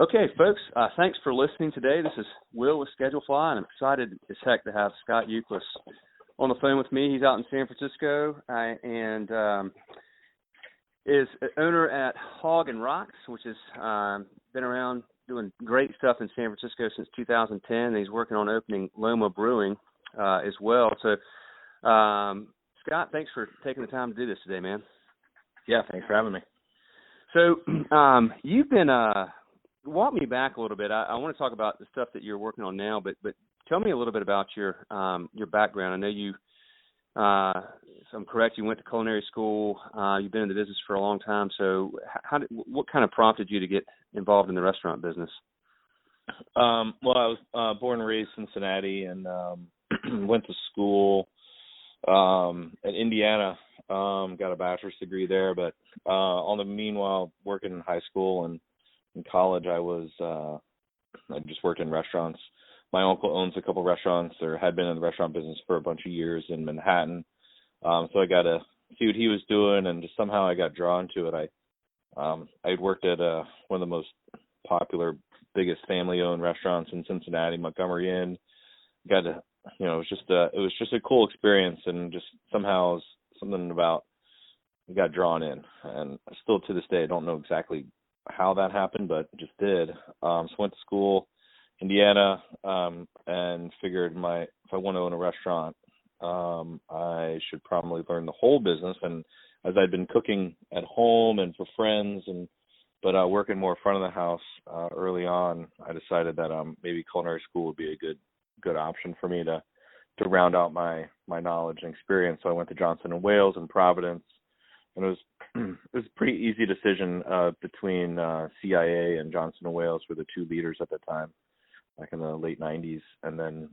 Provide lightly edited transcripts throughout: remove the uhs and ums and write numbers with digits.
Okay, folks, thanks for listening today. This is Will with Schedule Fly, and I'm excited as heck to have Scott Youkilis on the phone with me. He's out in San Francisco and is an owner at Hog Rocks, which has been around doing great stuff in San Francisco since 2010. And he's working on opening Loma Brewing as well. So, Scott, thanks for taking the time to do this today, man. Yeah, thanks for having me. So you've been walk me back a little bit. I want to talk about the stuff that you're working on now, but tell me a little bit about your background. I know you, if I'm correct, you went to culinary school. You've been in the business for a long time. So what kind of prompted you to get involved in the restaurant business? Well, I was born and raised in Cincinnati and went to school at Indiana. Got a bachelor's degree there, but meanwhile, working in high school and in college, I just worked in restaurants. My uncle owns a couple restaurants, or had been in the restaurant business for a bunch of years in Manhattan. So I got to see what he was doing, and just somehow I got drawn to it. I'd worked at one of the most popular, biggest family-owned restaurants in Cincinnati, Montgomery Inn. Got to, it was just a cool experience, and just somehow something about I got drawn in, and still to this day I don't know exactly how that happened, but just did. So went to school, Indiana, and figured if I want to own a restaurant, I should probably learn the whole business. And as I'd been cooking at home and for friends, but working more front of the house early on, I decided that maybe culinary school would be a good option for me to round out my knowledge and experience. So I went to Johnson & Wales in Providence, and it was a pretty easy decision between CIA and Johnson & Wales were the two leaders at the time, back in the late 90s. And then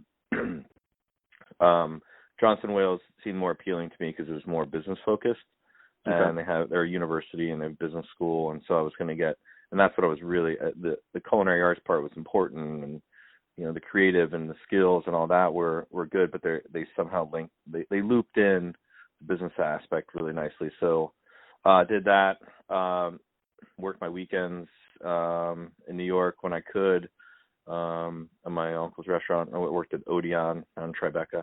Johnson & Wales seemed more appealing to me because it was more business focused, and they're a university and they have business school, and so I was going to get, and that's what I was really the culinary arts part was important, and the creative and the skills and all that were good, but they somehow linked, they looped in the business aspect really nicely. So did that, worked my weekends in New York when I could, at my uncle's restaurant. I worked at Odeon on Tribeca.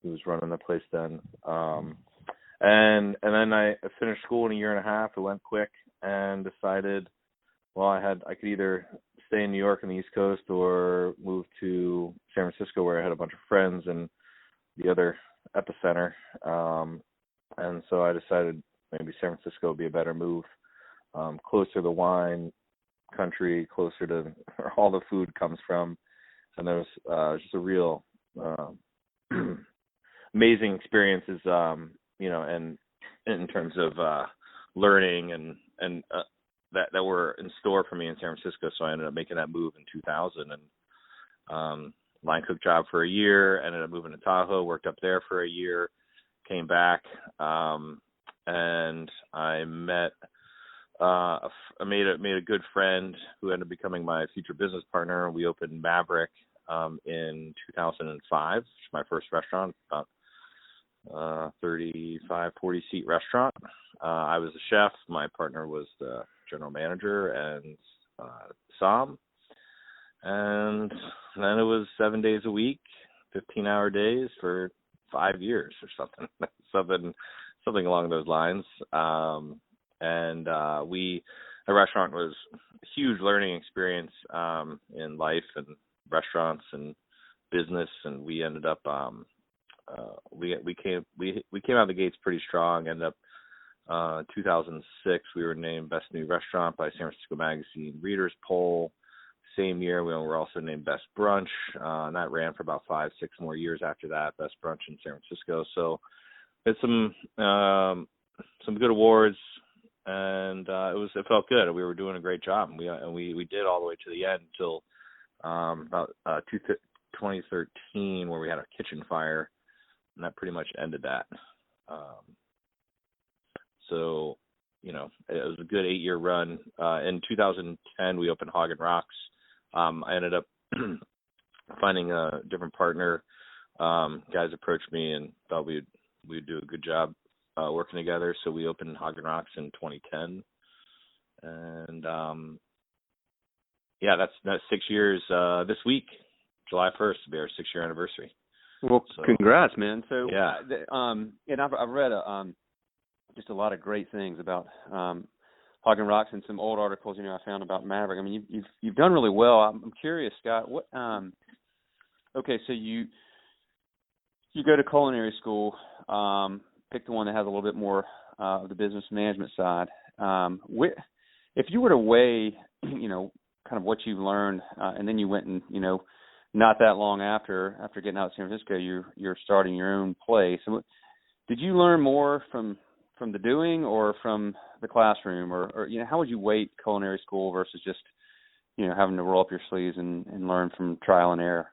He was running the place then. And then I finished school in a year and a half. It went quick, and decided, well, I could either stay in New York on the East Coast or move to San Francisco, where I had a bunch of friends and the other epicenter. And so I decided maybe San Francisco would be a better move, closer to the wine country, closer to where all the food comes from. And there was just a real amazing experiences, and in terms of learning and that were in store for me in San Francisco. So I ended up making that move in 2000 and line cook job for a year, ended up moving to Tahoe, worked up there for a year, came back, and I met I made a good friend who ended up becoming my future business partner. We opened Maverick in 2005, which is my first restaurant, about 35, 40 seat restaurant. I was the chef. My partner was the general manager and Sam. And then it was 7 days a week, 15-hour days for 5 years or something, something along those lines. The restaurant was a huge learning experience in life and restaurants and business, and we ended up we came out of the gates pretty strong. Ended up 2006 we were named Best New Restaurant by San Francisco Magazine Readers Poll. Same year we were also named Best Brunch, and that ran for about 5-6 more years after that. Best Brunch in San Francisco. So it's some good awards. And it felt good. We were doing a great job, and we did all the way to the end until about 2013, where we had a kitchen fire, and that pretty much ended that. So it was a good 8-year run. In 2010, we opened Hog Rocks. I ended up finding a different partner. Guys approached me and thought we'd do a good job working together, so we opened Hog Rocks in 2010, and that's 6 years this week. July 1st will be our 6-year anniversary. Well, so, congrats, man. So yeah, and I've read just a lot of great things about Hog Rocks and some old articles I found about Maverick. I mean, you've done really well. I'm curious, Scott. What? Okay, so you go to culinary school. Pick the one that has a little bit more of the business management side. If you were to weigh, kind of what you've learned, and then you went and, not that long after getting out of San Francisco, you're starting your own place. So did you learn more from the doing or from the classroom, or how would you weight culinary school versus just, having to roll up your sleeves and learn from trial and error?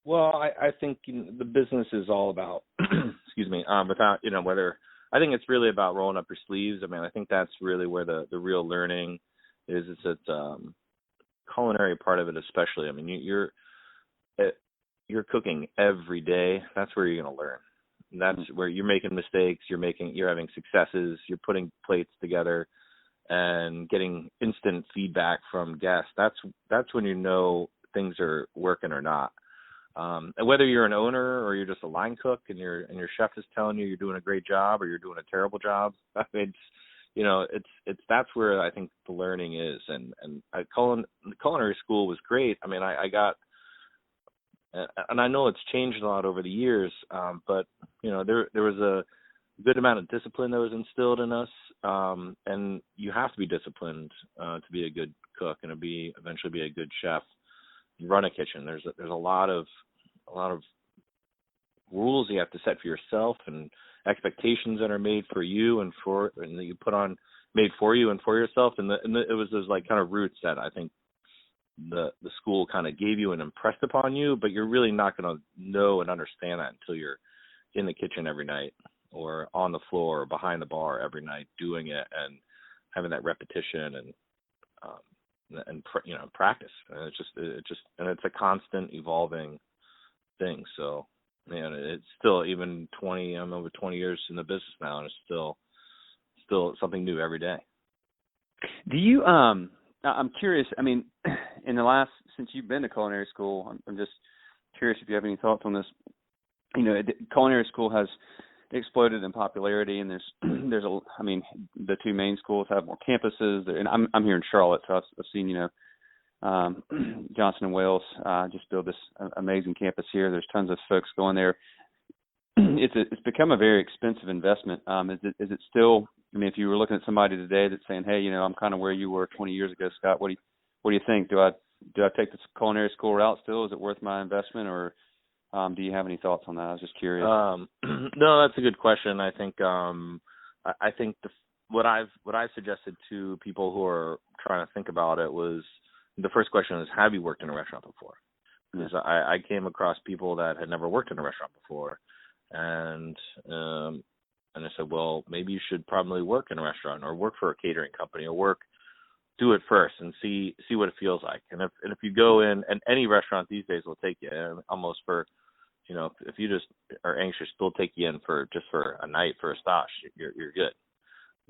Well, I think the business is all about, excuse me, without, whether, I think it's really about rolling up your sleeves. I mean, I think that's really where the real learning is. It's that culinary part of it especially. I mean, you're cooking every day. That's where you're going to learn. That's where you're making mistakes, you're having successes, you're putting plates together and getting instant feedback from guests. That's when things are working or not. And whether you're an owner or you're just a line cook and your chef is telling you you're doing a great job or you're doing a terrible job, it's that's where I think the learning is. And the culinary school was great. I mean, I got, and I know it's changed a lot over the years, but there was a good amount of discipline that was instilled in us, and you have to be disciplined to be a good cook and eventually be a good chef. Run a kitchen. There's a lot of rules you have to set for yourself and expectations that are made for you and that you made for you and for yourself. And it was those like kind of roots that I think the school kind of gave you and impressed upon you, but you're really not going to know and understand that until you're in the kitchen every night or on the floor or behind the bar every night doing it and having that repetition and practice. And it's a constant evolving thing. So, it's still even I'm over 20 years in the business now, and it's still something new every day. Do you, I'm curious, I mean, since you've been to culinary school, I'm just curious if you have any thoughts on this. Culinary school has exploded in popularity, and the two main schools have more campuses, and I'm here in Charlotte, so I've seen Johnson and Wales just build this amazing campus here. There's tons of folks going there. It's become a very expensive investment. Is it still? I mean, if you were looking at somebody today that's saying, hey, I'm kind of where you were 20 years ago, Scott, what do you think? Do I take this culinary school route still? Is it worth my investment, or do you have any thoughts on that? I was just curious. No, that's a good question. I think what I've suggested to people who are trying to think about it was, the first question is, have you worked in a restaurant before? Because I came across people that had never worked in a restaurant before, and I said, well, maybe you should probably work in a restaurant or work for a catering company or do it first and see what it feels like. And if you go in, and any restaurant these days will take you almost for, if you just are anxious, they'll take you in for a night for a stosh. You're good.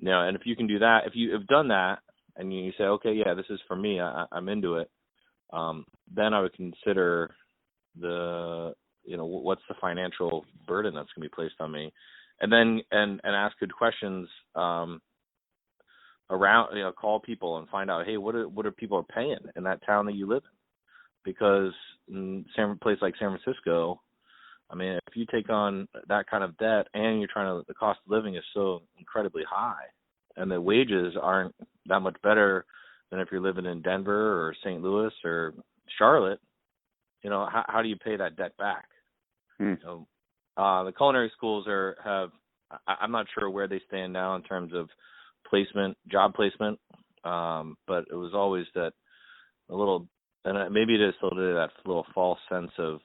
And if you can do that, if you have done that and you say, okay, yeah, this is for me, I'm into it, then I would consider what's the financial burden that's going to be placed on me, and then and ask good questions around, call people and find out, hey, what are people paying in that town that you live in? Because in a place like San Francisco, I mean, if you take on that kind of debt and the cost of living is so incredibly high, and the wages aren't that much better than if you're living in Denver or St. Louis or Charlotte, how do you pay that debt back? So, the culinary schools I'm not sure where they stand now in terms of job placement, but it was always that a little, and maybe it is still today, that little false sense of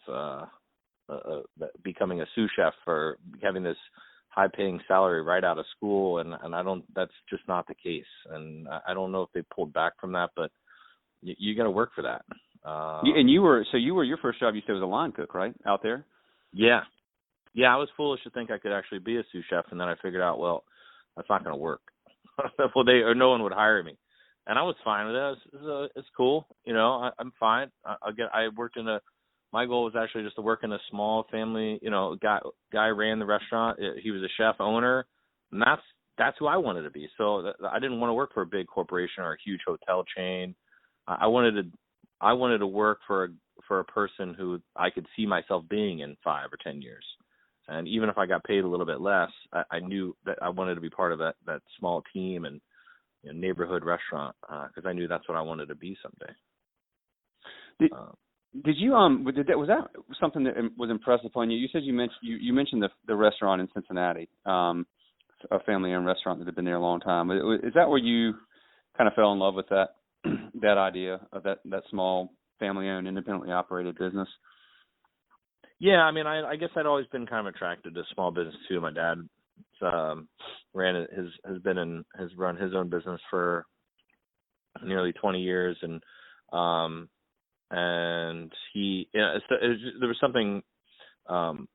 becoming a sous chef or having this high-paying salary right out of school, and that's just not the case. And I don't know if they pulled back from that, but you got to work for that. Your first job, you said, was a line cook, right, out there? Yeah. I was foolish to think I could actually be a sous chef, and then I figured out, well, that's not going to work. No one would hire me. and I was fine with it. It's cool, you know. I'm fine. I worked in my goal was actually just to work in a small family, you know, guy ran the restaurant. He was a chef owner, and that's who I wanted to be. So I didn't want to work for a big corporation or a huge hotel chain. I wanted to work for a person who I could see myself being in 5 or 10 years. And even if I got paid a little bit less, I knew that I wanted to be part of that small team and, you know, neighborhood restaurant, because I knew that's what I wanted to be someday. Did you was that something that was impressive upon you? You said you mentioned the restaurant in Cincinnati, a family-owned restaurant that had been there a long time. Is that where you kind of fell in love with that idea of that small family-owned, independently operated business? Yeah, I mean, I guess I'd always been kind of attracted to small business too. My dad has run his own business for nearly 20 years, and he, you know, there was something that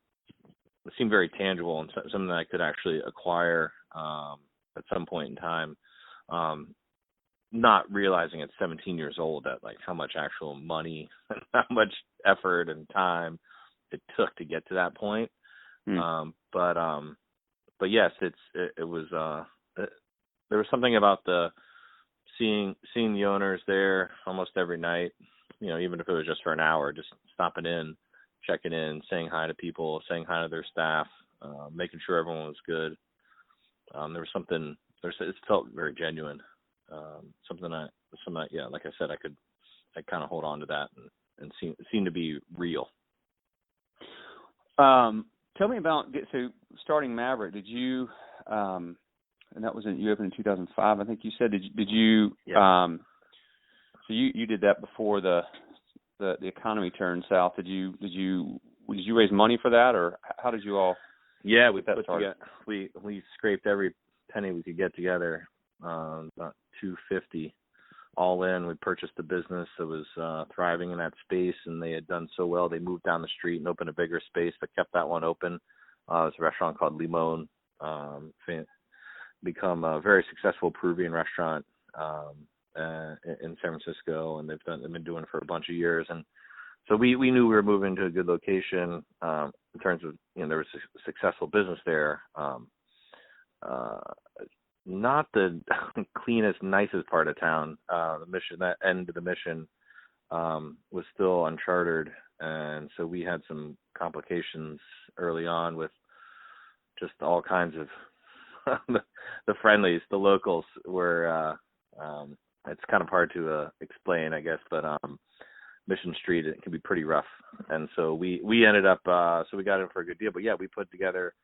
seemed very tangible and something that I could actually acquire at some point in time. Not realizing at 17 years old that like how much actual money, how much effort and time it took to get to that point. But yes, it was there was something about seeing the owners there almost every night, you know, even if it was just for an hour, just stopping in, checking in, saying hi to people, saying hi to their staff, making sure everyone was good. It felt very genuine. Something that, yeah, like I said, I kind of hold on to that and seem to be real. Tell me about, so starting Maverick, did you, and that was you opened in 2005, I think you said, did you, yeah. So you did that before the economy turned south. Did you raise money for that, or how did you all? Yeah, we put together, we scraped every penny we could get together, about $250 all in. We purchased the business that was thriving in that space, and they had done so well. They moved down the street and opened a bigger space, but kept that one open. It was a restaurant called Limon, become a very successful Peruvian restaurant in San Francisco, and they've been doing it for a bunch of years. And so we knew we were moving to a good location in terms of, you know, there was a successful business there. Not the cleanest, nicest part of town. The Mission, that end of the Mission, was still uncharted, and so we had some complications early on with just all kinds of the friendlies. The locals were. It's kind of hard to explain, I guess, but Mission Street, it can be pretty rough, and so we ended up. So we got in for a good deal, but yeah, we put together.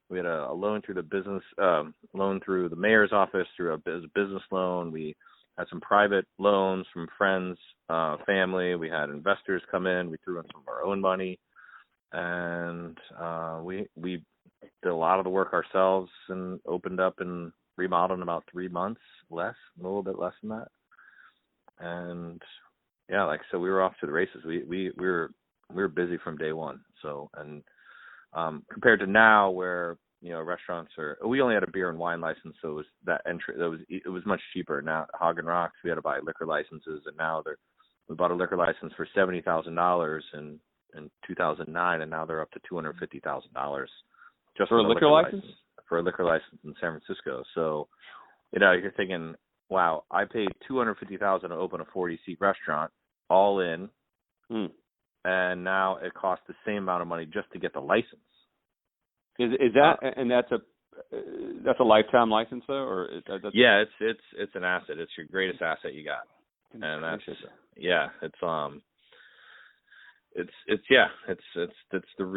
We had a loan through loan through the mayor's office, through a business loan. We had some private loans from friends, family. We had investors come in. We threw in some of our own money, and we did a lot of the work ourselves and opened up and remodeled in about 3 months, a little bit less than that. And yeah, like so, we were off to the races. We were busy from day one. So and. Compared to now, where, you know, restaurants we only had a beer and wine license, so it was much cheaper. Now Hog Rocks, we had to buy liquor licenses, and now we bought a liquor license for $70,000 in 2009, and now they're up to $250,000 just for a liquor license. For a liquor license in San Francisco. So, you know, you're thinking, wow, I paid $250,000 to open a 40-seat restaurant, all in. And now it costs the same amount of money just to get the license. Is that and that's a lifetime license though, or yeah, it's an asset. It's your greatest asset you got, and that's it's a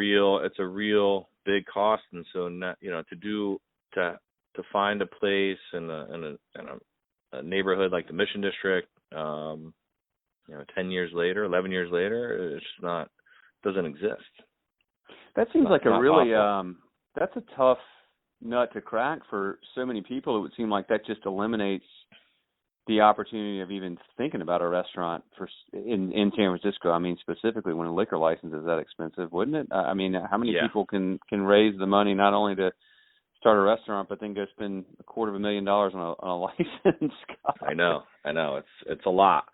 real big cost, and so you know to find a place in a neighborhood like the Mission District. You know, 10 years later, 11 years later, it's just doesn't exist. That seems like a really, that's a tough nut to crack for so many people. It would seem like that just eliminates the opportunity of even thinking about a restaurant in San Francisco. I mean, specifically when a liquor license is that expensive, wouldn't it? I mean, how many people can raise the money not only to start a restaurant, but then go spend $250,000 on a license. I know. It's a lot.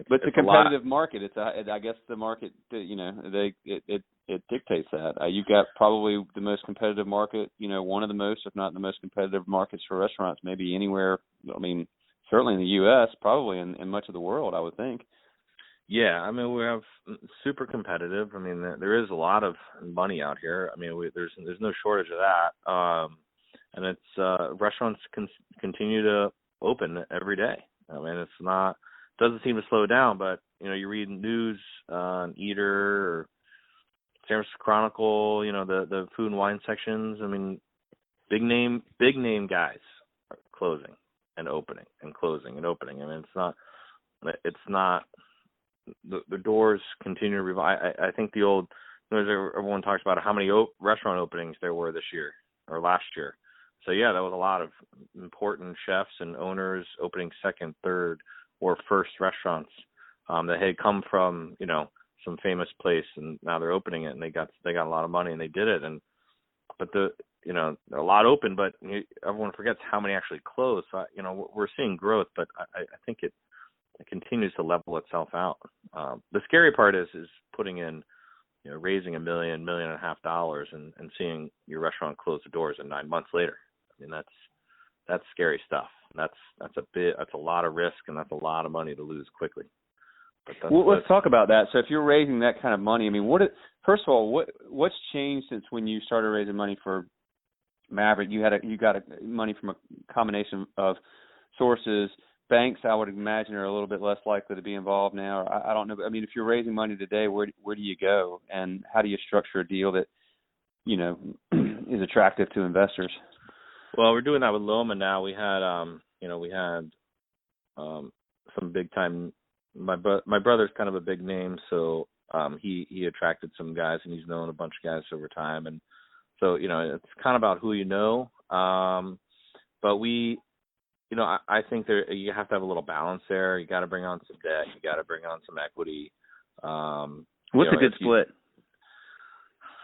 But it's a competitive market. I guess the market, it dictates that. You've got probably the most competitive market, one of the most, if not the most competitive markets for restaurants, maybe anywhere. I mean, certainly in the U.S., probably in much of the world, I would think. Yeah, I mean, we have super competitive. I mean, there is a lot of money out here. I mean, there's no shortage of that. And it's restaurants continue to open every day. I mean, doesn't seem to slow down, but you read news on Eater or San Francisco Chronicle, the food and wine sections. I mean, big name guys are closing and opening and closing and opening. I mean, it's not the doors continue to revive. I think everyone talks about how many restaurant openings there were this year or last year. So yeah, that was a lot of important chefs and owners opening second, third, or first restaurants that had come from some famous place, and now they're opening it, and they got a lot of money, and they did it. But a lot open, but everyone forgets how many actually closed. So we're seeing growth, but I think it continues to level itself out. The scary part is putting in, raising $1 million, $1.5 million, and seeing your restaurant close the doors and 9 months later. I mean, that's scary stuff. That's a lot of risk, and that's a lot of money to lose quickly. Let's talk about that. So if you're raising that kind of money, I mean, first of all, what's changed since when you started raising money for Maverick? You got money from a combination of sources. Banks, I would imagine, are a little bit less likely to be involved now. I don't know. I mean, if you're raising money today, where do you go, and how do you structure a deal that is attractive to investors? Well, we're doing that with Loma now. We had some big time. My brother's kind of a big name, so he attracted some guys, and he's known a bunch of guys over time, and so it's kind of about who you know. But we, I think you have to have a little balance there. You got to bring on some debt. You got to bring on some equity. What's a good split?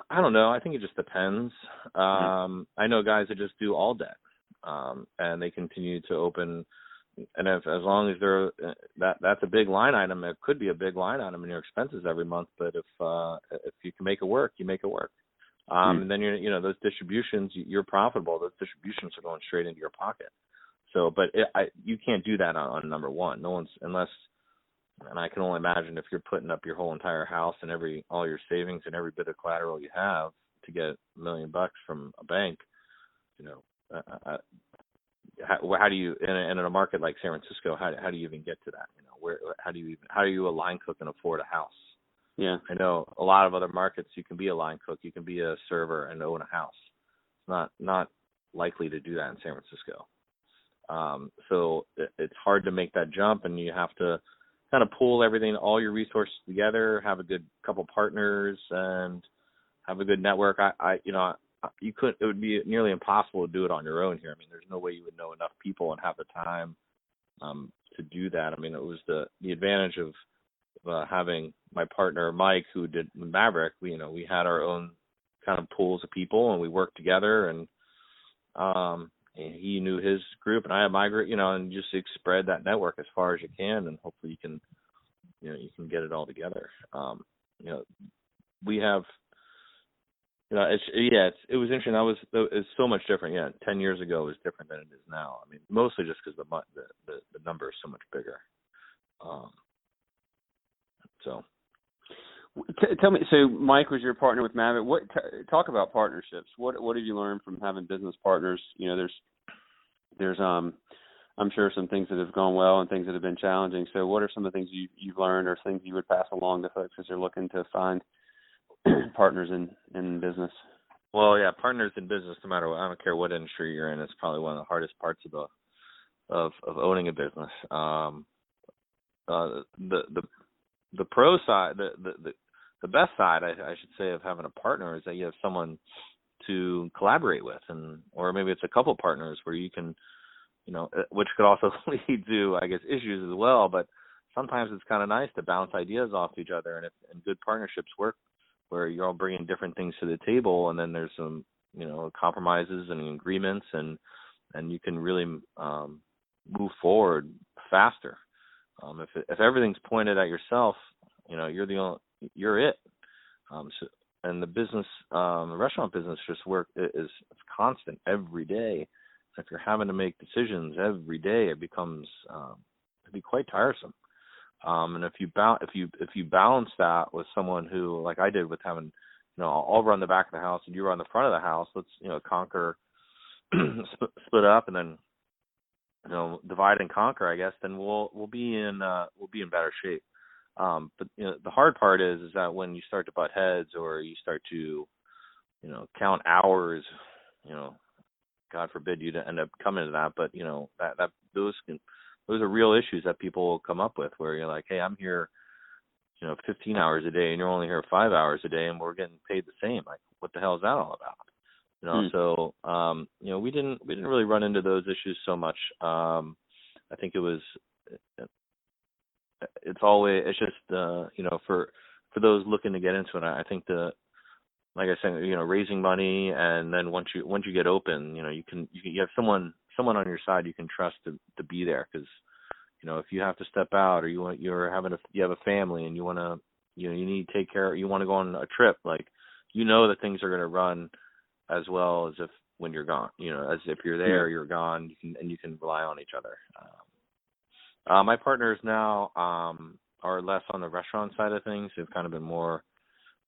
I don't know. I think it just depends. I know guys that just do all debt, and they continue to open. And as long as that's a big line item. It could be a big line item in your expenses every month. But if you can make it work, you make it work. And then those distributions, you're profitable. Those distributions are going straight into your pocket. So, but you can't do that on number one. No one's unless. And I can only imagine if you're putting up your whole entire house and all your savings and every bit of collateral you have to get $1 million from a bank, how do you in a market like San Francisco? How do you even get to that? How do you a line cook and afford a house? Yeah, I know a lot of other markets you can be a line cook, you can be a server and own a house. It's not likely to do that in San Francisco. So it's hard to make that jump, and you have to kind of pull everything, all your resources together, have a good couple partners, and have a good network. It would be nearly impossible to do it on your own here. I mean, there's no way you would know enough people and have the time to do that. I mean, it was the advantage of having my partner Mike, who did Maverick. We had our own kind of pools of people, and we worked together, and he knew his group, and I had my group, and just spread that network as far as you can, and hopefully you can get it all together. We have, it was interesting. It's so much different. Yeah, 10 years ago was different than it is now. I mean, mostly just because the number is so much bigger. So. Tell me, so Mike was your partner with Maverick. Talk about partnerships. What have you learned from having business partners? There's I'm sure some things that have gone well and things that have been challenging. So what are some of the things you've learned, or things you would pass along to folks as they're looking to find partners in business? Well, yeah, partners in business, no matter what, I don't care what industry you're in, it's probably one of the hardest parts of owning a business. The pro side, the best side, I should say, of having a partner is that you have someone to collaborate with, or maybe it's a couple partners where you can, which could also lead to, I guess, issues as well. But sometimes it's kind of nice to bounce ideas off each other, and good partnerships work where you're all bringing different things to the table, and then there's some compromises and agreements, and you can really move forward faster. If everything's pointed at yourself, you're it. And the business, the restaurant business, is constant every day. If you're having to make decisions every day, it becomes it'd be quite tiresome. And if you balance that with someone who, like I did, with having, I'll run the back of the house and you run the front of the house. Let's conquer, split up, and then divide and conquer, I guess. Then we'll be in better shape. But the hard part is that when you start to butt heads, or you start to count hours, God forbid you to end up coming to that, but those are real issues that people will come up with, where you're like, hey, I'm here 15 hours a day and you're only here 5 hours a day and we're getting paid the same. Like, what the hell is that all about? So we didn't really run into those issues so much. I think it's just for those looking to get into it, I think like I said, raising money, and then once you get open, you have someone on your side you can trust to be there, because if you have to step out, or you have a family and you want to you need to take care, you want to go on a trip, like that things are going to run as well as if when you're gone, as if you're there, you're gone, you can rely on each other. My partners now are less on the restaurant side of things. They've kind of been more,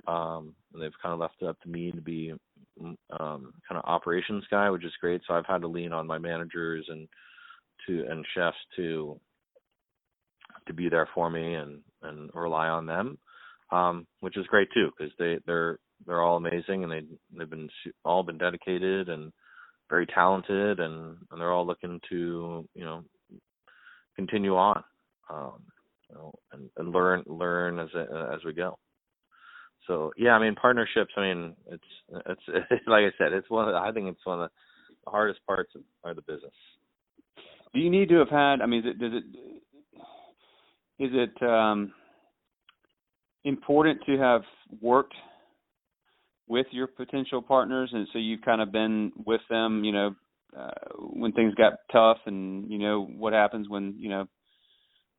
they've kind of left it up to me to be kind of operations guy, which is great. So I've had to lean on my managers and chefs to be there for me and rely on them, which is great too, because they're all amazing, and they've all been dedicated and very talented, and they're all looking to continue on, and learn as we go. So yeah, partnerships. It's like I said, I think it's one of the hardest parts of the business. Do you need to have had? Is it important to have worked with your potential partners, and so you've kind of been with them, when things got tough, and what happens when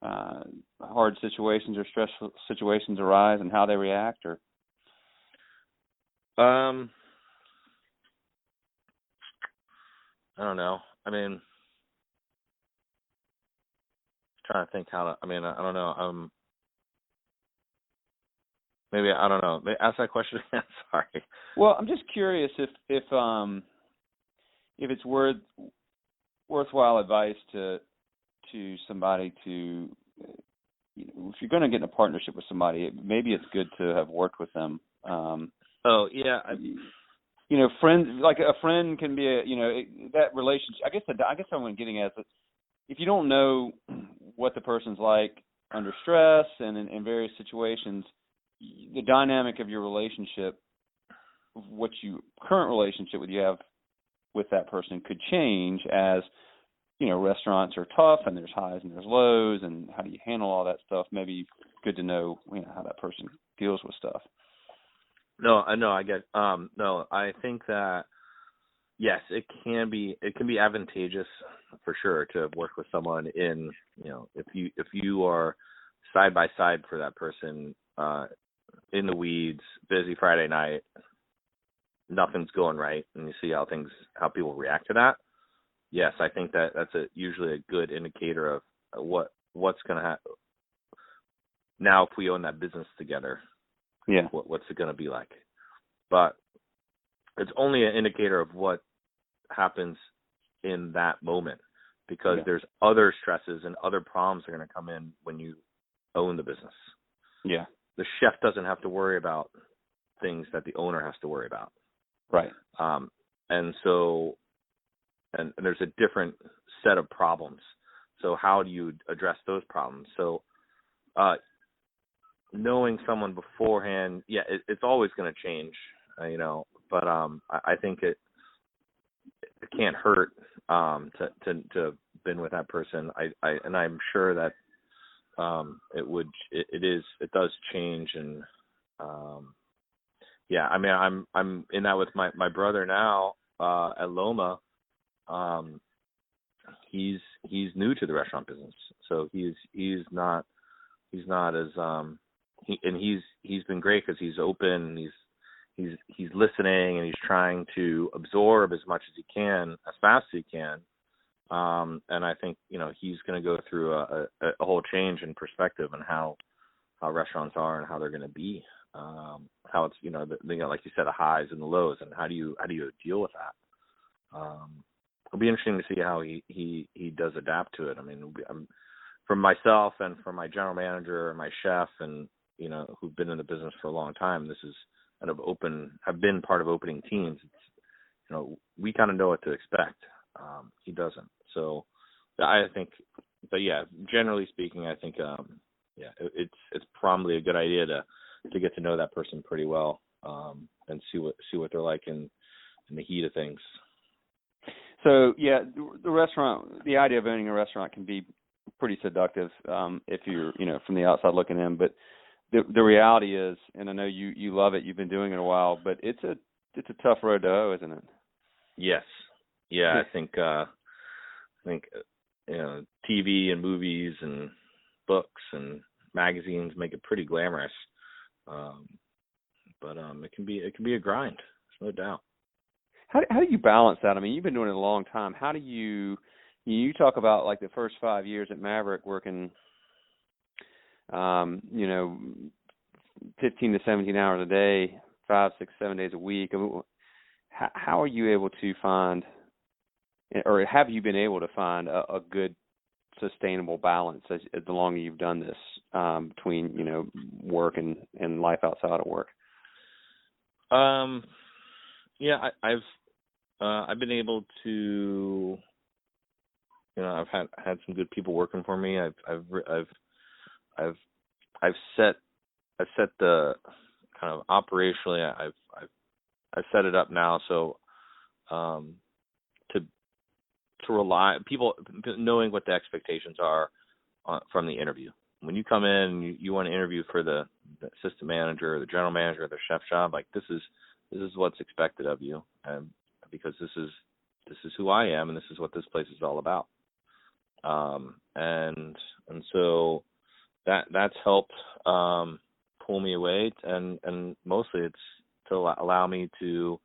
hard situations or stressful situations arise, and how they react? Or I don't know. Trying to think how to. I don't know. Maybe I don't know. Ask that question again. Sorry. Well, I'm just curious if it's worthwhile advice to somebody to, if you're going to get in a partnership with somebody, maybe it's good to have worked with them. Oh yeah. Friends, like a friend can be that relationship. I guess what I'm getting at is, if you don't know what the person's like under stress and in various situations, the dynamic of your relationship, current relationship you have with that person, could change as restaurants are tough, and there's highs and there's lows, and how do you handle all that stuff? Maybe good to know how that person deals with stuff. No, I get. No, I think that yes, it can be advantageous for sure to have worked with someone in, if you are side by side for that person, in the weeds, busy Friday night, nothing's going right, and you see how people react to that. Yes, I think that's usually a good indicator of what's going to happen. Now, if we own that business together, what's it going to be like? But it's only an indicator of what happens in that moment, because there's other stresses and other problems that are going to come in when you own the business. Yeah. The chef doesn't have to worry about things that the owner has to worry about. Right. And so, and there's a different set of problems. So how do you address those problems? So, knowing someone beforehand, it's always going to change, but I think it can't hurt to have been with that person. And I'm sure that it does change, and yeah. I mean, I'm in that with my brother now at Loma. He's new to the restaurant business, so he's not as he's been great because he's open, and he's listening, and he's trying to absorb as much as he can, as fast as he can. And I think, he's going to go through a whole change in perspective on how restaurants are and how they're going to be. How it's, like you said, the highs and the lows, and how do you deal with that? It'll be interesting to see how he does adapt to it. I mean, from myself and from my general manager and my chef, and who've been in the business for a long time, this is kind of have been part of opening teams. It's, we kind of know what to expect. He doesn't. So I think, but yeah, generally speaking, I think, it's probably a good idea to get to know that person pretty well, and see what they're like in the heat of things. So yeah, the idea of owning a restaurant can be pretty seductive if you're, from the outside looking in. But the reality is, and I know you love it, you've been doing it a while, but it's a tough road to hoe, isn't it? Yes. Yeah, I think TV and movies and books and magazines make it pretty glamorous, but it can be a grind. There's no doubt. How do you balance that? I mean, you've been doing it a long time. How do you talk about like the first 5 years at Maverick working, 15 to 17 hours a day, 5, 6, 7 days a week? I mean, how are you able to find, or have you been able to find a good, sustainable balance as the longer you've done this, between, work and life outside of work? Yeah, I've been able to, I've had some good people working for me. I've set the kind of operationally, I've set it up now so to rely people knowing what the expectations are from the interview. When you come in, you want to interview for the assistant manager or the general manager or the chef job. Like this is what's expected of you, and because this is who I am, and this is what this place is all about. And so that's helped pull me away, and mostly it's to allow me to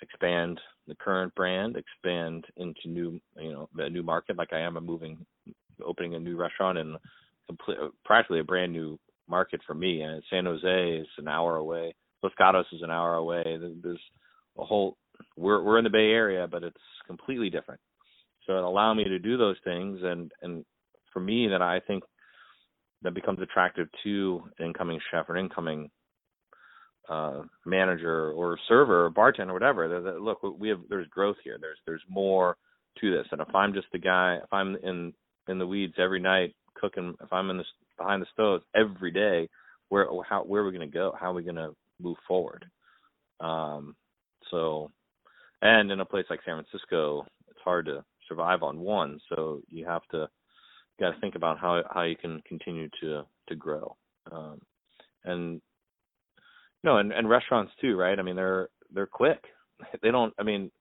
expand the current brand, expand into a new market. Like I am opening a new restaurant in practically a brand new market for me. And San Jose is an hour away. Los Gatos is an hour away. There's a whole. We're in the Bay Area, but it's completely different. So it allowed me to do those things, and for me, that I think that becomes attractive to an incoming chef or incoming manager or server or bartender or whatever. Look, there's growth here. There's more to this. And if I'm just the guy, if I'm in the weeds every night cooking, if I'm behind the stove every day, where are we going to go? How are we going to move forward? So, and in a place like San Francisco, it's hard to survive on one. So you got to think about how you can continue to grow. And restaurants too, right? I mean, they're quick. They don't. I mean,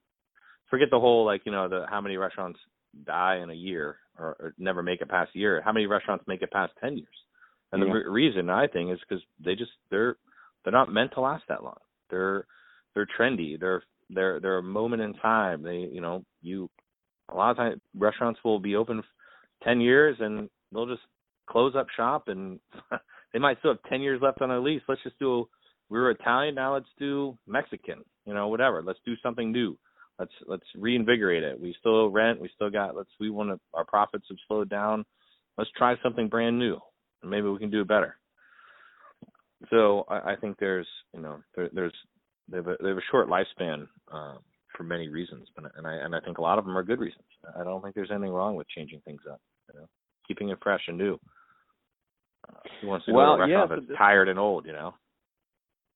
forget the whole how many restaurants die in a year or never make it past a year. How many restaurants make it past 10 years? And the reason I think is because they're not meant to last that long. They're trendy. They're a moment in time. A lot of times restaurants will be open 10 years and they'll just close up shop, and they might still have 10 years left on their lease. We were Italian, now let's do Mexican, whatever. Let's do something new. Let's reinvigorate it. We still rent. We still got. Our profits have slowed down. Let's try something brand new, and maybe we can do it better. So I think they have a short lifespan for many reasons, and I think a lot of them are good reasons. I don't think there's anything wrong with changing things up, keeping it fresh and new. Who wants to go to a restaurant that's tired and old,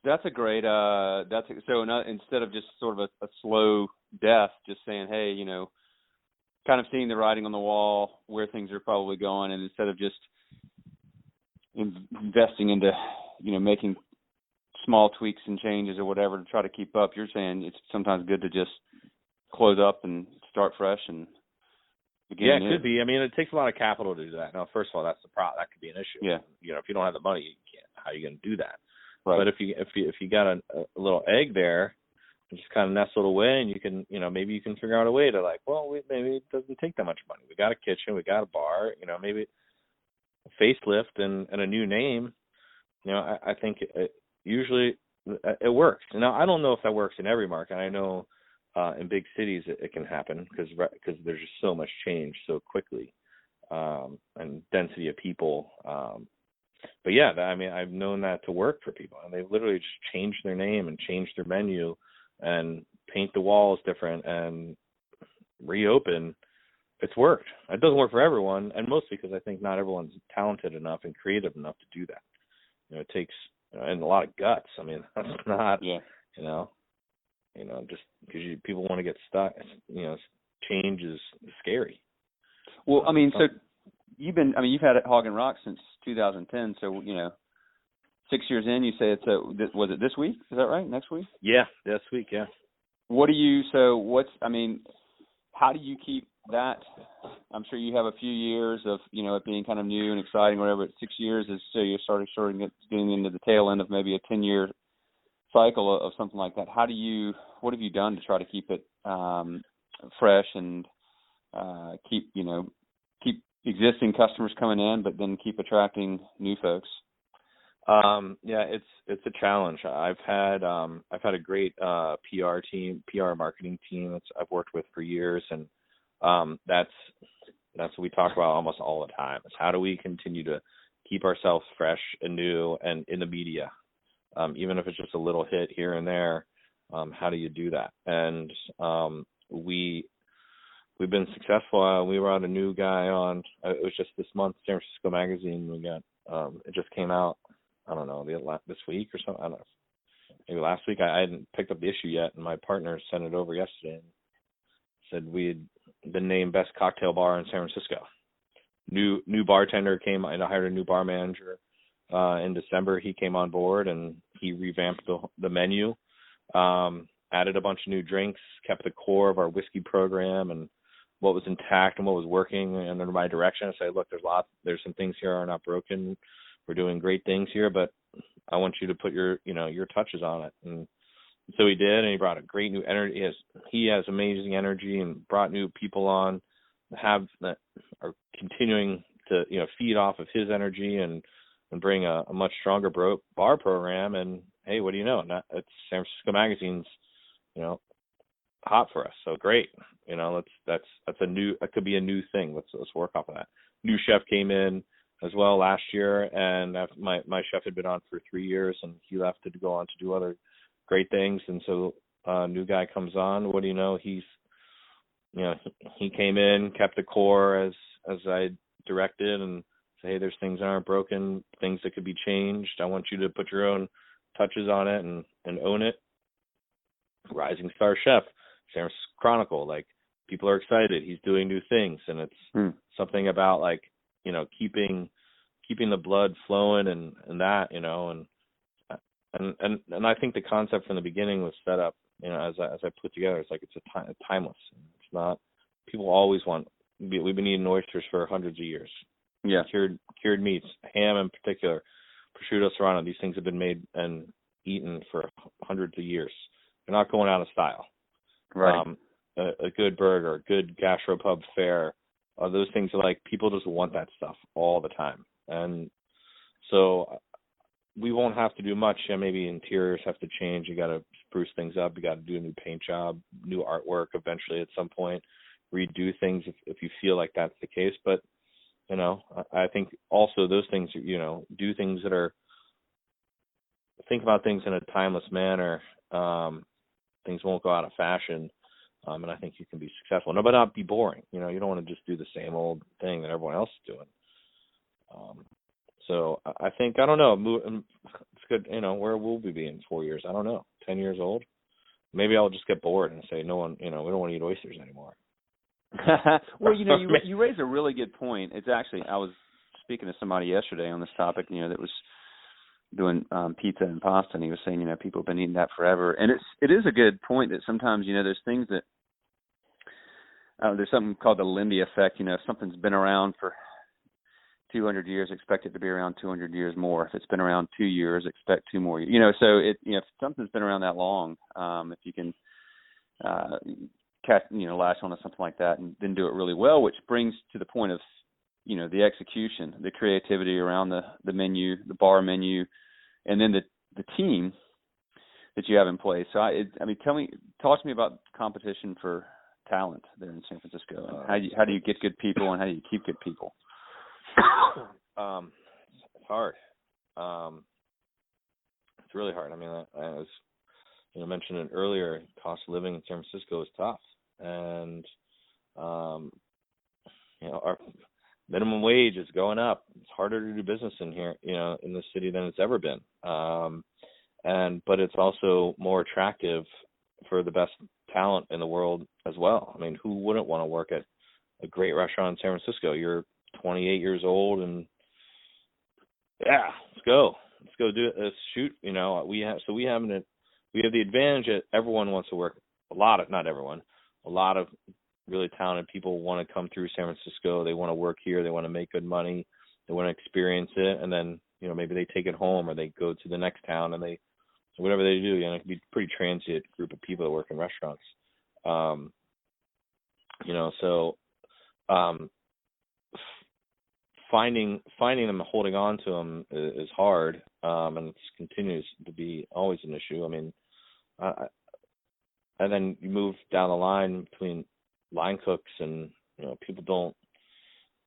That's a great. Instead of just sort of a slow death, just saying, hey, kind of seeing the writing on the wall where things are probably going, and instead of just investing into, making small tweaks and changes or whatever to try to keep up. You're saying it's sometimes good to just close up and start fresh and begin Yeah, it new. could be. I mean, it takes a lot of capital to do that. Now, first of all, that's the problem. That could be an issue. Yeah. If you don't have the money, you can't. How are you going to do that? Right. But if you got a little egg there, just kind of nestled away, and you can, maybe you can figure out a way to maybe it doesn't take that much money. We got a kitchen, we got a bar, maybe a facelift and a new name. I think usually it works. Now, I don't know if that works in every market. I know in big cities it can happen because there's just so much change so quickly, and density of people. But yeah, I've known that to work for people, and they've literally just changed their name and changed their menu and paint the walls different and reopen. It's worked. It doesn't work for everyone, and mostly because I think not everyone's talented enough and creative enough to do that. It takes and a lot of guts. I mean, that's not, just because people want to get stuck. Change is scary. Well, so you've had Hog Rocks since 2010. So 6 years in, you say was it this week? Is that right? Next week? Yeah, this week. Yeah. How do you keep that? I'm sure you have a few years of, it being kind of new and exciting, whatever. 6 years is, so you're starting getting into the tail end of maybe a 10-year cycle of something like that. What have you done to try to keep it fresh and keep existing customers coming in, but then keep attracting new folks? It's a challenge. I've had a great PR marketing team that I've worked with for years, and that's what we talk about almost all the time. Is how do we continue to keep ourselves fresh and new and in the media, even if it's just a little hit here and there. How do you do that? And we've been successful. We brought a new guy on. It was just this month, San Francisco Magazine. We got it just came out. I don't know, this week or something. I don't know. Maybe last week. I hadn't picked up the issue yet, and my partner sent it over yesterday and said we had been named best cocktail bar in San Francisco. New bartender came. I hired a new bar manager in December. He came on board and he revamped the menu, added a bunch of new drinks, kept the core of our whiskey program and what was intact and what was working under my direction. I said, look, there's some things here are not broken. We're doing great things here, but I want you to put your touches on it. And so he did, and he brought a great new energy. He has amazing energy and brought new people on that are continuing to, feed off of his energy and bring a much stronger bar program. And hey, what do you know? It's San Francisco Magazine's, hot for us. So great. That's that could be a new thing. Let's work off of that. New chef came in as well last year, and my chef had been on for 3 years, and he left to go on to do other great things. And so new guy comes on. What do you know? He came in, kept the core as I directed, and say, hey, there's things that aren't broken, things that could be changed. I want you to put your own touches on it and own it. Rising star chef, San Francisco Chronicle. Like, people are excited. He's doing new things, and it's something about keeping the blood flowing and that, and I think the concept from the beginning was set up, as I put together. It's like it's timeless. It's not. People always want. We've been eating oysters for hundreds of years. Yeah. Cured meats, ham in particular, prosciutto serrano. These things have been made and eaten for hundreds of years. They're not going out of style. Right. A good burger, a good gastropub fare. Those things are people just want that stuff all the time. And so we won't have to do much. Maybe interiors have to change. You got to spruce things up. You got to do a new paint job, new artwork eventually at some point, redo things if you feel like that's the case. But, I think also those things, do things that are, think about things in a timeless manner. Things won't go out of fashion. And I think you can be successful. No, but not be boring. You don't want to just do the same old thing that everyone else is doing. So I think, I don't know, it's good. Where will we be in 4 years? I don't know. 10 years old? Maybe I'll just get bored and say, no one, we don't want to eat oysters anymore. Well, you raise a really good point. It's actually, I was speaking to somebody yesterday on this topic, that was, doing pizza and pasta, and he was saying, people have been eating that forever. And it is a good point that sometimes, there's things that there's something called the Lindy effect. If something's been around for 200 years, expect it to be around 200 years more. If it's been around 2 years, expect 2 more years. So if something's been around that long, if you can latch on to something like that and then do it really well, which brings to the point of the execution, the creativity around the menu, the bar menu, and then the team that you have in place. So talk to me about competition for talent there in San Francisco. And how do you get good people, and how do you keep good people? It's hard. It's really hard. I was mentioned it earlier. Cost of living in San Francisco is tough, and our minimum wage is going up. It's harder to do business in here, in this city than it's ever been. But it's also more attractive for the best talent in the world as well. Who wouldn't want to work at a great restaurant in San Francisco? You're 28 years old, and let's go do it. Let's shoot. We have the advantage that everyone wants to work. Not everyone. A lot of really talented people want to come through San Francisco. They want to work here. They want to make good money. They want to experience it, and then maybe they take it home, or they go to the next town, and whatever they do. It can be a pretty transient group of people that work in restaurants. Finding them and holding on to them is hard, and it continues to be always an issue. And then you move down the line between line cooks and people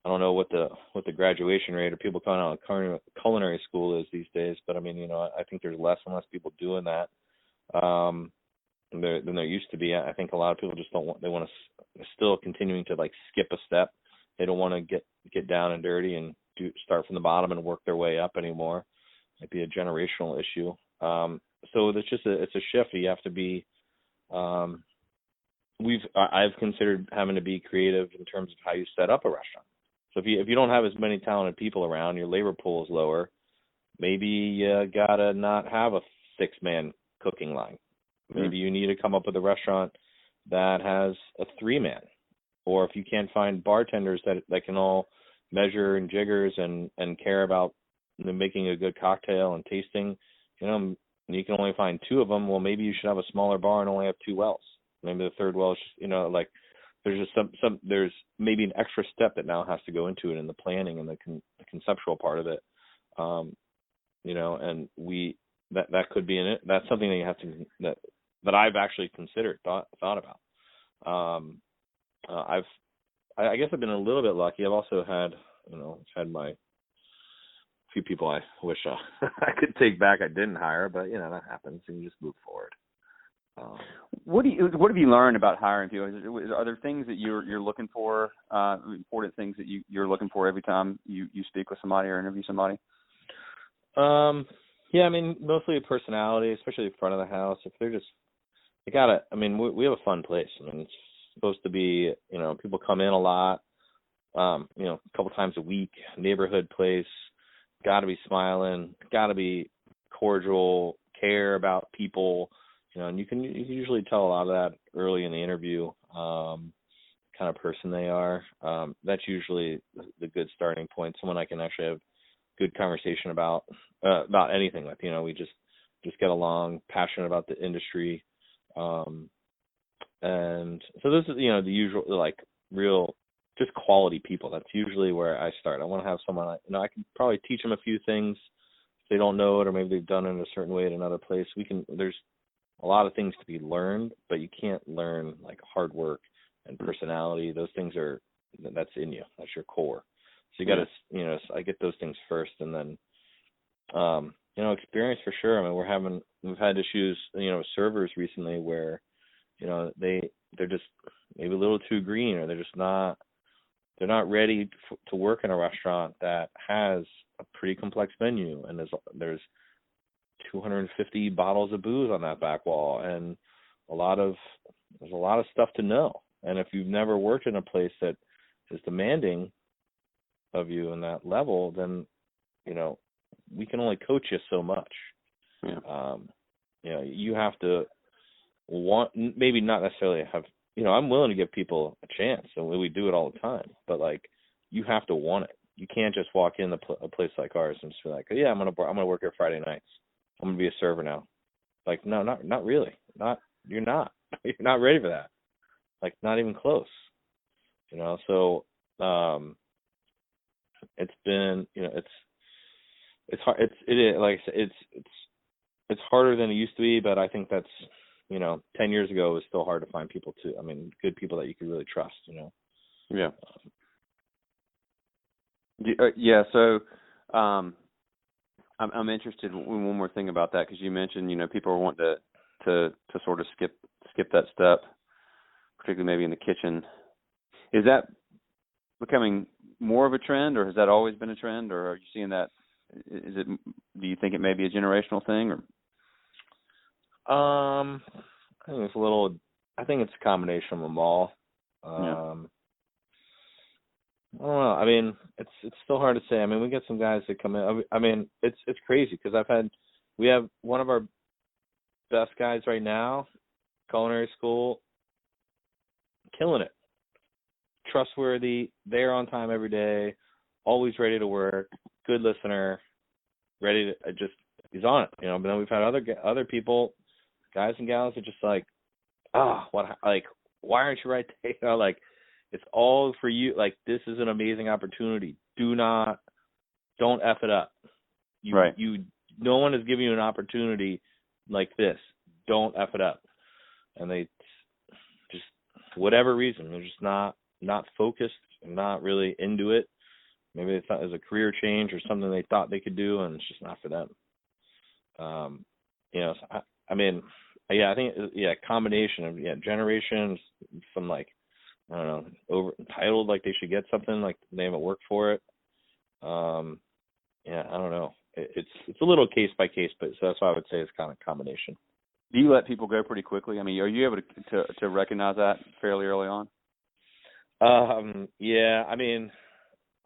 I don't know what the graduation rate or people coming out of culinary school is these days, but I think there's less and less people doing that than there used to be. I think a lot of people just they want to still continuing to skip a step. They don't want to get down and dirty and start from the bottom and work their way up anymore. Might be a generational issue. So it's a shift. You have to be. I've considered having to be creative in terms of how you set up a restaurant. So if you don't have as many talented people around, your labor pool is lower. Maybe you gotta not have a 6-man cooking line. Maybe you need to come up with a restaurant that has a 3-man. Or if you can't find bartenders that can all measure and jiggers and care about making a good cocktail and tasting, you can only find 2 of them. Well, maybe you should have a smaller bar and only have 2 wells. Maybe the third well is just, there's just there's maybe an extra step that now has to go into it in the planning and the conceptual part of it. And that could be in it. That's something that you have to that I've actually considered, thought about. I guess I've been a little bit lucky. I've also had my few people I wish I could take back I didn't hire, but that happens and you just move forward. What have you learned about hiring people? Are there things that you're looking for, important things that you're looking for every time you speak with somebody or interview somebody? Mostly personality, especially the front of the house. If they're just, we have a fun place. It's supposed to be, people come in a lot, a couple times a week, neighborhood place, got to be smiling, got to be cordial, care about people, and you can usually tell a lot of that early in the interview, kind of person they are. That's usually the good starting point. Someone I can actually have good conversation about anything with. We just get along, passionate about the industry. And so this is, the usual, real, just quality people. That's usually where I start. I want to have someone, I can probably teach them a few things if they don't know it, or maybe they've done it a certain way at another place. There's a lot of things to be learned, but you can't learn hard work and personality. Those things that's in you. That's your core. So you got to, I get those things first, and then, experience for sure. We've had issues, servers recently where, they're just maybe a little too green, or they're not ready to work in a restaurant that has a pretty complex menu, and there's 250 bottles of booze on that back wall, and there's a lot of stuff to know. And if you've never worked in a place that is demanding of you in that level, then we can only coach you so much. Yeah. You have to want, maybe not necessarily have, I'm willing to give people a chance, and we do it all the time, but like, you have to want it. You can't just walk in a place like ours and just be like, yeah, I'm gonna work here Friday nights. I'm gonna be a server now. Like, no, not really. You're not. You're not ready for that. Like, not even close. So it's been, it's hard. Like I said, it's harder than it used to be, but I think that's, 10 years ago it was still hard to find people good people that you could really trust. Yeah. Yeah. So, I'm interested in one more thing about that, because you mentioned, people are wanting to sort of skip that step, particularly maybe in the kitchen. Is that becoming more of a trend, or has that always been a trend, or are you seeing that? Do you think it may be a generational thing, or? I think I think it's a combination of them all. Yeah. I don't know. I mean, it's still hard to say. I mean, we get some guys that come in. I mean, it's crazy, because we have one of our best guys right now, culinary school, killing it. Trustworthy, there on time every day, always ready to work, good listener, ready to he's on it. But then we've had other people, guys and gals, that just like, why aren't you right there? Like, it's all for you. Like, this is an amazing opportunity. Don't F it up. Right. No one is giving you an opportunity like this. Don't F it up. And they just, for whatever reason, they're just not focused and not really into it. Maybe they thought it was a career change or something they thought they could do, and it's just not for them. So I mean, I think, combination of, generations, some, like, I don't know, over entitled, like they should get something, like they haven't worked for it. I don't know. It's a little case by case, but so that's why I would say it's kind of a combination. Do you let people go pretty quickly? I mean, are you able to recognize that fairly early on? Yeah. I mean,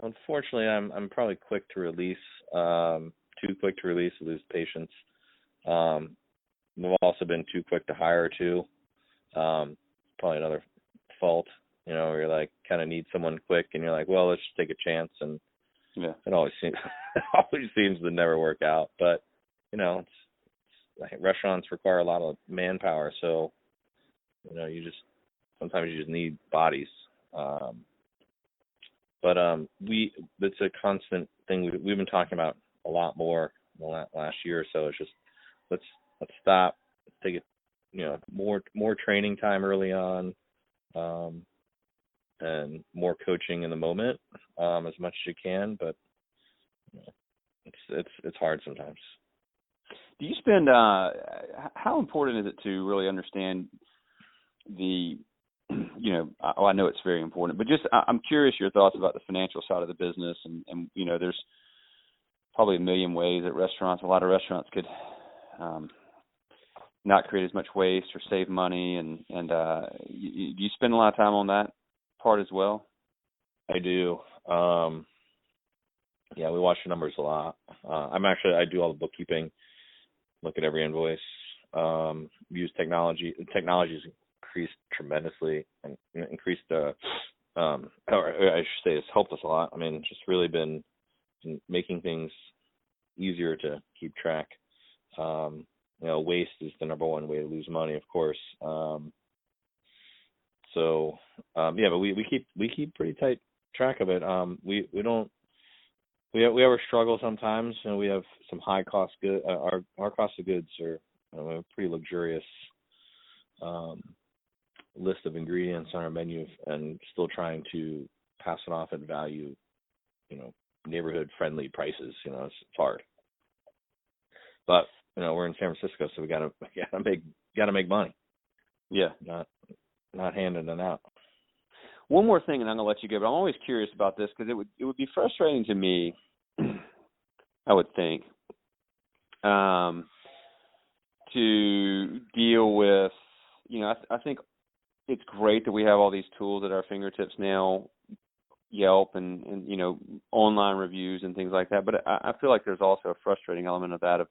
unfortunately, I'm probably quick to release. Too quick to release, to lose patience. We've also been too quick to hire too. Probably another fault. Where you're like, kind of need someone quick, and you're like, well, let's just take a chance, and it always seems to never work out. But it's like, restaurants require a lot of manpower, so sometimes you just need bodies. But it's a constant thing we've been talking about a lot more in the last year or so. It's just let's stop, take it, more training time early on, and more coaching in the moment, as much as you can. But it's hard sometimes. Do you spend? How important is it to really understand the? I know it's very important, but just I'm curious your thoughts about the financial side of the business, and there's probably a million ways that a lot of restaurants could not create as much waste or save money, and do you spend a lot of time on that part as well? I do. We watch the numbers a lot. I do all the bookkeeping, look at every invoice, use technology. Technology has increased tremendously, and increased or I should say it's helped us a lot. I mean, it's just really been making things easier to keep track. Waste is the number one way to lose money, of course. But we keep pretty tight track of it. We have our struggle sometimes, and we have some high cost good. Our cost of goods are a pretty luxurious list of ingredients on our menu, and still trying to pass it off at value, neighborhood friendly prices. It's hard, but we're in San Francisco, so we gotta make money. Yeah, not handing it out. One more thing, and I'm gonna let you go, but I'm always curious about this, because it would be frustrating to me, I would think, to deal with. I think it's great that we have all these tools at our fingertips now, Yelp and online reviews and things like that. But I feel like there's also a frustrating element of that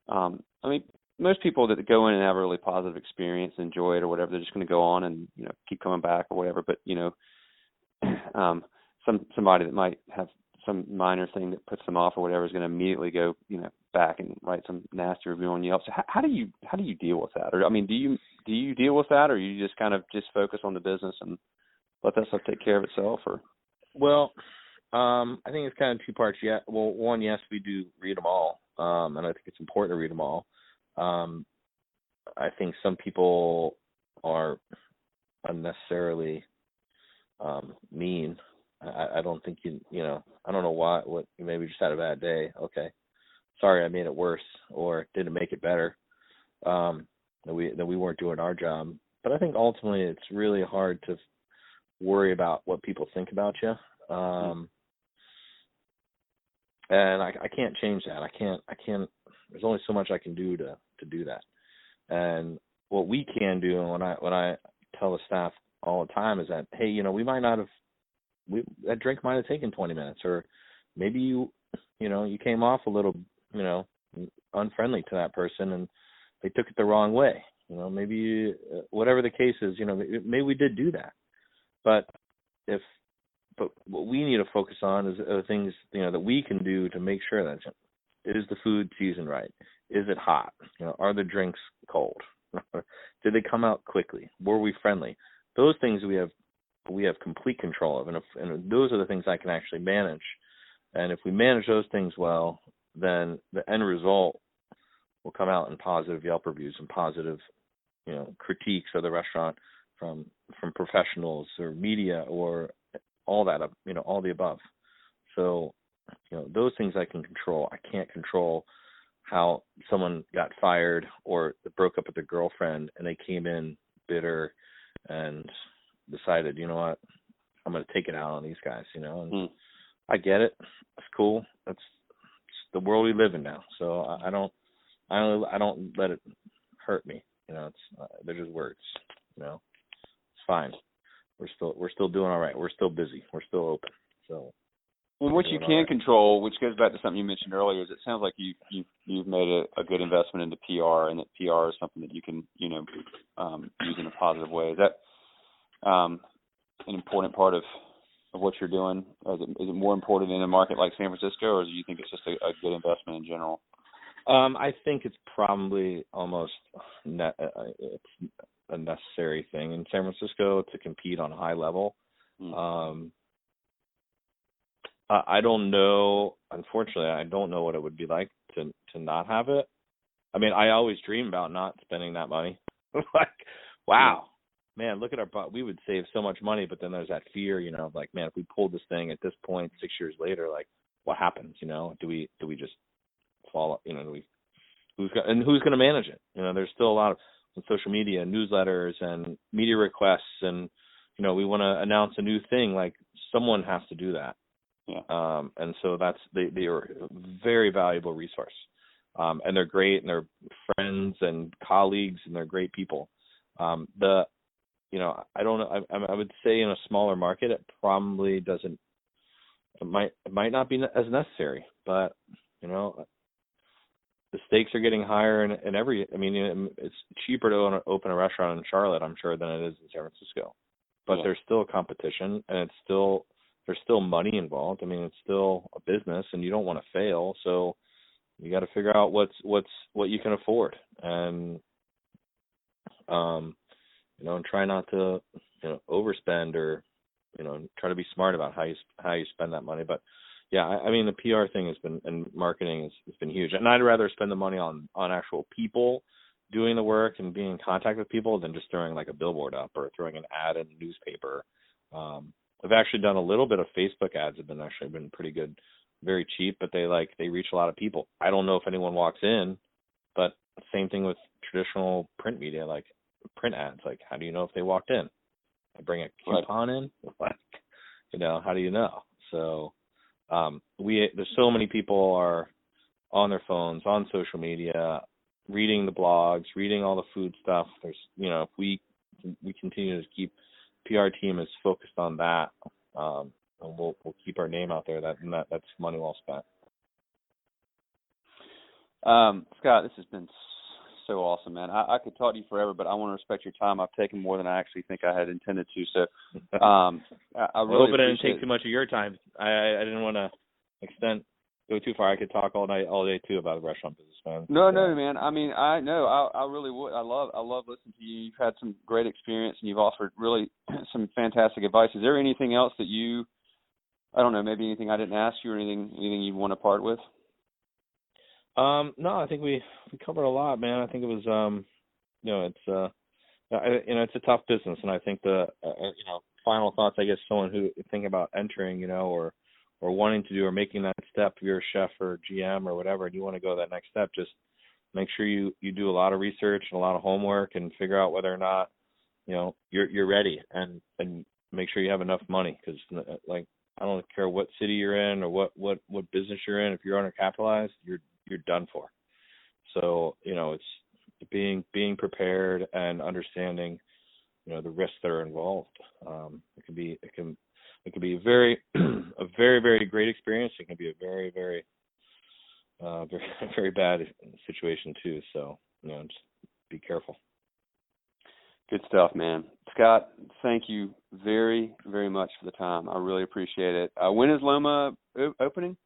I mean, most people that go in and have a really positive experience, enjoy it or whatever, they're just going to go on and keep coming back or whatever. But somebody that might have some minor thing that puts them off or whatever is going to immediately go back and write some nasty review on Yelp. So how do you deal with that? Or I mean, do you deal with that, or you just kind of just focus on the business and let that stuff take care of itself? Or Well, I think it's kind of two parts. Yeah. Well, one, yes, we do read them all, and I think it's important to read them all. I think some people are unnecessarily mean. I don't think I don't know what you maybe just had a bad day. Okay, sorry, I made it worse or didn't make it better. That we weren't doing our job. But I think ultimately it's really hard to worry about what people think about you. And I can't change that. I can't. There's only so much I can do to do that. And what we can do, and when I tell the staff all the time, is that, hey, we might not have. That drink might have taken 20 minutes, or maybe you came off a little, unfriendly to that person, and they took it the wrong way. Maybe whatever the case is, maybe we did do that. But what we need to focus on is things, that we can do to make sure that is the food seasoned right? Is it hot? Are the drinks cold? Did they come out quickly? Were we friendly? Those things we have complete control of, and those are the things I can actually manage. And if we manage those things well, then the end result will come out in positive Yelp reviews and positive, critiques of the restaurant from professionals or media or all that, all the above. So, those things I can control. I can't control how someone got fired or broke up with their girlfriend and they came in bitter and decided, you know what, I'm going to take it out on these guys, and I get it. It's cool. It's the world we live in now. So I don't let it hurt me. They're just words, it's fine. We're still doing all right. We're still busy. We're still open. So, well, what you can control, which goes back to something you mentioned earlier, is it sounds like you've made a good investment into PR, and that PR is something that you can use in a positive way. Is that an important part of what you're doing? Is it more important in a market like San Francisco, or do you think it's just a good investment in general? I think it's probably almost it's a necessary thing in San Francisco to compete on a high level. I don't know. Unfortunately, I don't know what it would be like to not have it. I mean, I always dream about not spending that money. Like, wow, man, look at we would save so much money, but then there's that fear, like, man, if we pulled this thing at this point 6 years later, like, what happens? Do we just fall? Who's going to manage it? There's still a lot of social media, newsletters, and media requests, and we want to announce a new thing. Like, someone has to do that. Yeah. And so they are a very valuable resource. And they're great, and they're friends and colleagues, and they're great people. I don't know. I would say in a smaller market, it probably doesn't. It might not be as necessary, but the stakes are getting higher in every. I mean, it's cheaper to open a restaurant in Charlotte, I'm sure, than it is in San Francisco. But there's still competition, and there's still money involved. I mean, it's still a business, and you don't want to fail. So you got to figure out what you can afford, and and try not to overspend, or try to be smart about how you spend that money. But yeah, I mean, the PR thing has been, and marketing has been huge. And I'd rather spend the money on actual people doing the work and being in contact with people than just throwing like a billboard up or throwing an ad in a newspaper. I've actually done a little bit of Facebook ads. Have been pretty good, very cheap, but they reach a lot of people. I don't know if anyone walks in, but same thing with traditional print media, like print ads. Like, how do you know if they walked in? I bring a coupon in, like, how do you know? So there's so many people are on their phones, on social media, reading the blogs, reading all the food stuff. There's, if we continue to keep PR team is focused on that, and we'll keep our name out there. That's money well spent. Scott, this has been so awesome, man. I could talk to you forever, but I want to respect your time. I've taken more than I actually think I had intended to. So I really hope it didn't take too much of your time. I didn't want to go too far. I could talk all day too about the restaurant business, man. No, man. I mean, I really would. I love listening to you. You've had some great experience, and you've offered really some fantastic advice. Is there anything else that I don't know, maybe anything I didn't ask you, or anything you want to part with? No, I think we covered a lot, man. I think it was, it's a tough business, and I think the, final thoughts, I guess, someone who think about entering, or wanting to do or making that step, you're a chef or GM or whatever, and you want to go that next step, just make sure you do a lot of research and a lot of homework and figure out whether or not, you're ready, and make sure you have enough money, because I don't care what city you're in or what business you're in. If you're undercapitalized, you're done for. So, it's being prepared and understanding, the risks that are involved. It can be a very a very, very great experience. It can be a very, very very, very bad situation too. So, just be careful. Good stuff, man. Scott, thank you very, very much for the time. I really appreciate it. When is Loma opening?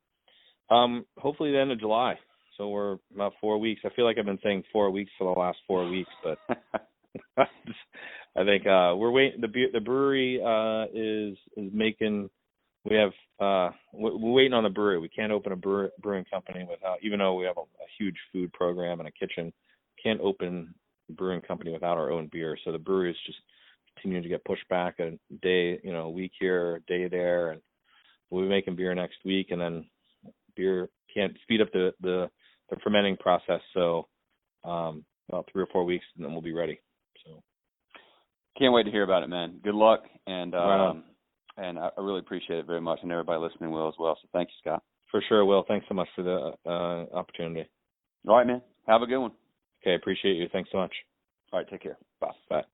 Hopefully the end of July. So we're about 4 weeks. I feel like I've been saying 4 weeks for the last 4 weeks, but I think we're waiting. The brewery is making. We're waiting on the brewery. We can't open a brewing company without, even though we have a huge food program and a kitchen, can't open a brewing company without our own beer. So the brewery is just continuing to get pushed back a day, a week here, a day there, and we'll be making beer next week, and then beer can't speed up the fermenting process. So about 3 or 4 weeks, and then we'll be ready. So can't wait to hear about it, man. Good luck, and and I really appreciate it very much, and everybody listening will as well. So thank you, Scott. For sure, Will. Thanks so much for the opportunity. All right, man. Have a good one. Okay, appreciate you. Thanks so much. All right, take care. Bye. Bye.